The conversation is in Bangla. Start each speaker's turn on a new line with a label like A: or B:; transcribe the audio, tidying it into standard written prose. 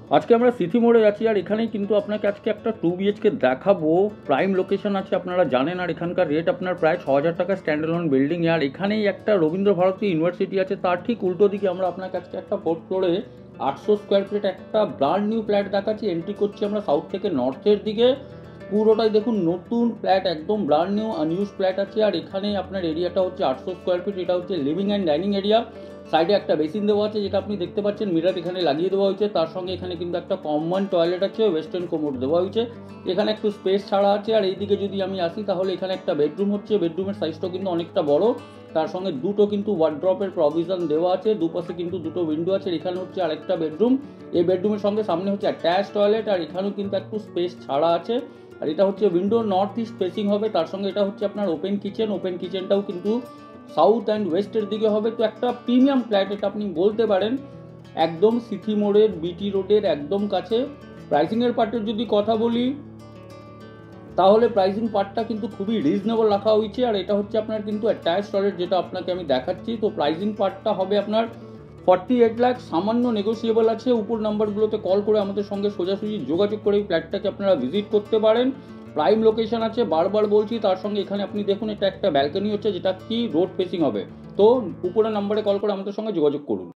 A: আজকে আমরা সিটি মোড়ে আছি, আর এখানেই কিন্তু আপনাকে আজকে একটা 2 BHK দেখাবো। প্রাইম লোকেশন আছে, আপনারা জানেন। আর এখানকার রেট আপনার প্রায় 6,000 টাকা স্ট্যান্ডার্লোন বিল্ডিং। আর এখানেই একটা রবীন্দ্র ভারতী ইউনিভার্সিটি আছে, তার ঠিক উল্টো দিকে আমরা আপনাকে আজকে একটা 4th ফ্লোরে 800 স্কোয়ার ফিট একটা ব্র্যান্ড নিউ ফ্ল্যাট দেখাচ্ছি। এন্ট্রি করছি আমরা সাউথ থেকে নর্থের দিকে। পুরোটাই দেখুন নতুন ফ্ল্যাট, একদম ব্র্যান্ড নিউ আনইউজ ফ্ল্যাট আছে। আর এখানে আপনার এরিয়াটা হচ্ছে 800 স্কোয়ার ফিট। এটা হচ্ছে লিভিং অ্যান্ড ডাইনিং এরিয়া। সাইডে একটা বেসিন দেওয়া আছে, যেটা আপনি দেখতে পাচ্ছেন মিরার এখানে লাগিয়ে দেওয়া হয়েছে। তার সঙ্গে এখানে কিন্তু একটা কমন টয়লেট আছে, ওয়েস্টার্ন কোমোড দেওয়া হয়েছে। এখানে একটু স্পেস ছাড়া আছে। আর এইদিকে যদি আমি আসি, তাহলে এখানে একটা বেডরুম হচ্ছে। বেডরুমের সাইজটাও কিন্তু অনেকটা বড়। তার সঙ্গে দুটো কিন্তু ওয়ার্ড্রপের প্রভিশন দেওয়া আছে। দুপাশে কিন্তু দুটো উইন্ডো আছে। এখানে হচ্ছে আরেকটা বেডরুম। এই বেডরুমের সঙ্গে সামনে হচ্ছে অ্যাটাচ টয়লেট। আর এখানেও কিন্তু একটু স্পেস ছাড়া আছে। আর এটা হচ্ছে উইন্ডো নর্থ ইস্ট ফেসিং হবে। তার সঙ্গে এটা হচ্ছে আপনার ওপেন কিচেন। ওপেন কিচেনটাও কিন্তু সাউথ অ্যান্ড ওয়েস্টের দিকে হবে। তো একটা প্রিমিয়াম ফ্ল্যাট এটা আপনি বলতে পারেন, একদম সিটি মোড়ের বিটি রোডের একদম কাছে। প্রাইসিংয়ের পার্টের যদি কথা বলি, তাহলে প্রাইসিং পার্টটা কিন্তু খুবই রিজনেবল রাখা হয়েছে। আর এটা হচ্ছে আপনার কিন্তু অ্যাটাচ টয়লেট, যেটা আপনাকে আমি দেখাচ্ছি। তো প্রাইসিং পার্টটা হবে আপনার 48 লাখ, সামান্য নেগোসিয়েবল আছে। উপর নাম্বারগুলোতে কল করে আমাদের সঙ্গে সোজাসুজি যোগাযোগ করে এই ফ্ল্যাটটাকে আপনারা ভিজিট করতে পারেন। প্রাইম লোকেশন আছে, বারবার বলছি। তার সঙ্গে এখানে আপনি দেখুন, এটা একটা ব্যালকনি হচ্ছে, যেটা কি রোড ফেসিং হবে। তো উপরের নাম্বারে কল করে আমাদের সঙ্গে যোগাযোগ করুন।